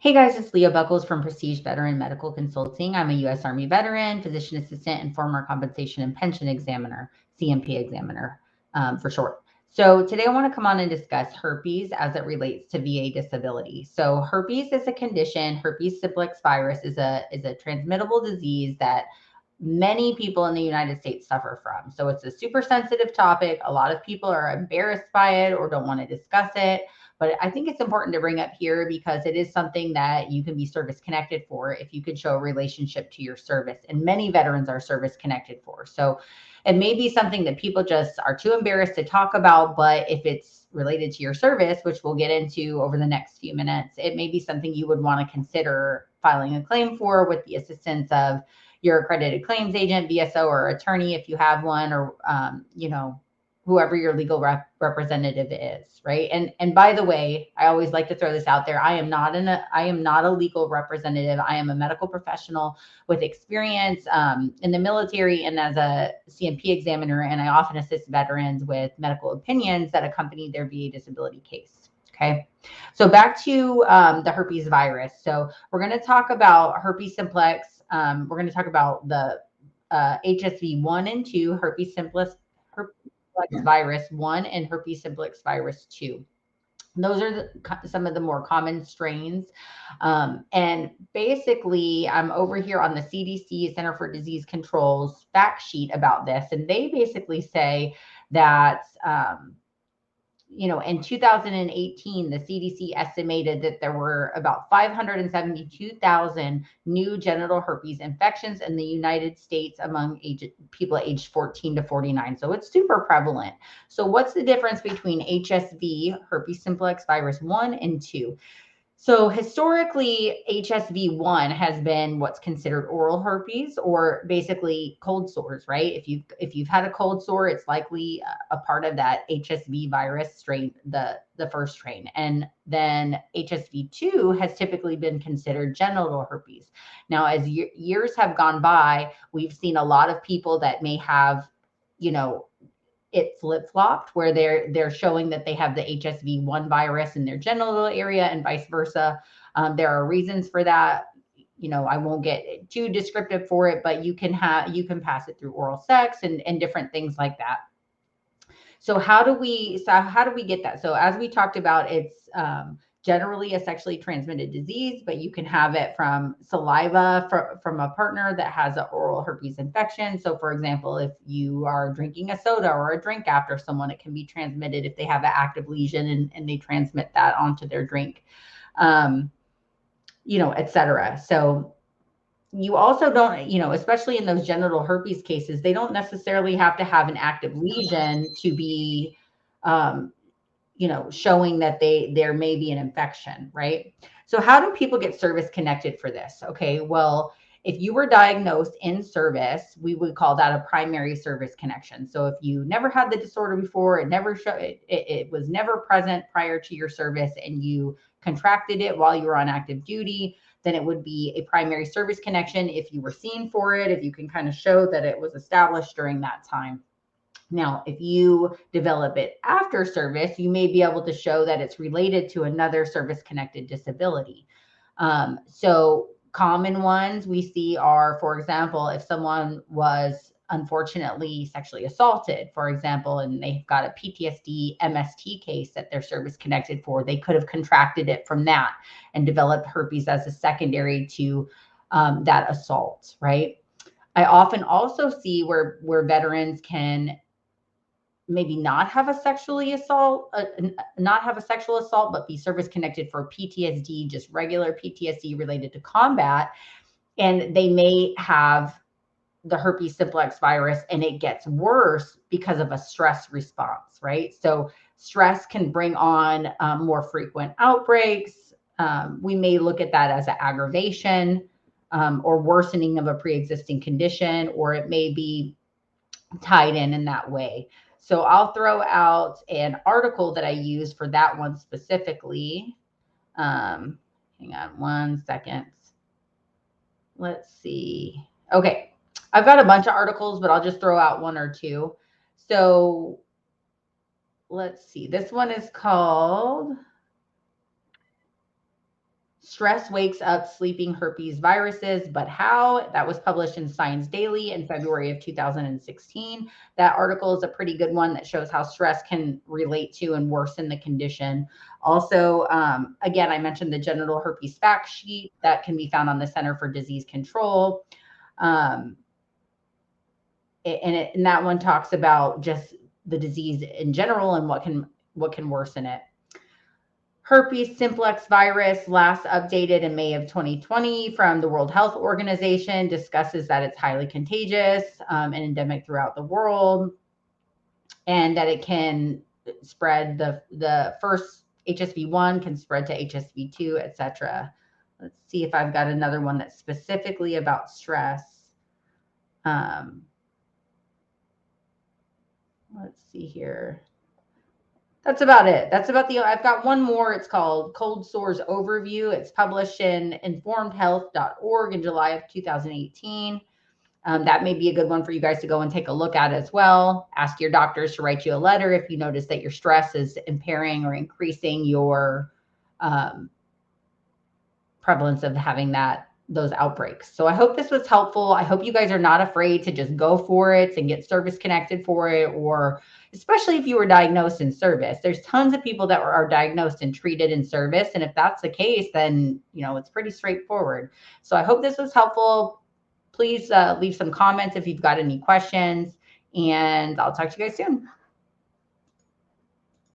Hey guys, it's Leah Buckles from Prestige Veteran Medical Consulting. I'm a U.S. Army veteran, physician assistant, and former compensation and pension examiner, CMP examiner for short. So today I want to come on and discuss herpes as it relates to VA disability. So herpes is a condition. Herpes simplex virus is a transmittable disease that many people in the United States suffer from. So it's a super sensitive topic. A lot of people are embarrassed by it or don't want to discuss it. But I think it's important to bring up here because it is something that you can be service connected for if you could show a relationship to your service. And many veterans are service connected for. So it may be something that people just are too embarrassed to talk about. But if it's related to your service, which we'll get into over the next few minutes, it may be something you would want to consider filing a claim for with the assistance of your accredited claims agent, VSO, or attorney if you have one, or whoever your legal representative is, right? And by the way, I always like to throw this out there. I am not a legal representative. I am a medical professional with experience in the military and as a CMP examiner, and I often assist veterans with medical opinions that accompany their VA disability case. Okay, so back to the herpes virus. So we're going to talk about herpes simplex. We're going to talk about the HSV 1 and 2, herpes simplex virus 1 and herpes simplex virus 2. Those are some of the more common strains. And basically, I'm over here on the CDC, Center for Disease Control's fact sheet about this. And they basically say that in 2018, the CDC estimated that there were about 572,000 new genital herpes infections in the United States among people aged 14 to 49. So it's super prevalent. So what's the difference between HSV, herpes simplex virus 1 and 2? So historically, HSV1 has been what's considered oral herpes, or basically cold sores, right? If you've had a cold sore, it's likely a part of that HSV virus strain, the first strain. And then HSV2 has typically been considered genital herpes. Now, as years have gone by, we've seen a lot of people that may have, it flip-flopped where they're showing that they have the HSV1 virus in their genital area and vice versa. There are reasons for that. I won't get too descriptive for it, but you can pass it through oral sex and different things like that. So how do we get that? So as we talked about, it's generally a sexually transmitted disease, but you can have it from saliva from a partner that has an oral herpes infection. So for example, if you are drinking a soda or a drink after someone, it can be transmitted if they have an active lesion and they transmit that onto their drink, etc. So you also don't, especially in those genital herpes cases, they don't necessarily have to have an active lesion to be showing that there may be an infection, right? So how do people get service connected for this? Okay, well, if you were diagnosed in service, we would call that a primary service connection. So if you never had the disorder before, it was never present prior to your service, and you contracted it while you were on active duty, then it would be a primary service connection if you were seen for it, if you can kind of show that it was established during that time. Now, if you develop it after service, you may be able to show that it's related to another service-connected disability. So common ones we see are, for example, if someone was unfortunately sexually assaulted, for example, and they've got a PTSD MST case that they're service connected for, they could have contracted it from that and developed herpes as a secondary to that assault, right? I often also see where veterans can maybe not have a sexual assault, but be service connected for PTSD, just regular PTSD related to combat. And they may have the herpes simplex virus and it gets worse because of a stress response, right? So stress can bring on more frequent outbreaks. We may look at that as an aggravation or worsening of a pre-existing condition, or it may be tied in that way. So I'll throw out an article that I use for that one specifically. Hang on one second. Let's see. Okay. I've got a bunch of articles, but I'll just throw out one or two. So let's see. This one is called Stress wakes up sleeping herpes viruses, but how? That was published in Science Daily in February of 2016. That article is a pretty good one that shows how stress can relate to and worsen the condition. Also, again, I mentioned the genital herpes fact sheet that can be found on the Center for Disease Control. And that one talks about just the disease in general and what can worsen it. Herpes Simplex virus, last updated in May of 2020 from the World Health Organization, discusses that it's highly contagious and endemic throughout the world, and that it can spread. The first HSV1 can spread to HSV2, etc. Let's see if I've got another one that's specifically about stress. Let's see here. That's about it. That's about I've got one more. It's called Cold Sores Overview. It's published in informedhealth.org in July of 2018. That may be a good one for you guys to go and take a look at as well. Ask your doctors to write you a letter if you notice that your stress is impairing or increasing your prevalence of having those outbreaks. So I hope this was helpful. I hope you guys are not afraid to just go for it and get service connected for it, or especially if you were diagnosed in service. There's tons of people that are diagnosed and treated in service. And if that's the case, then, it's pretty straightforward. So I hope this was helpful. Please leave some comments if you've got any questions, and I'll talk to you guys soon.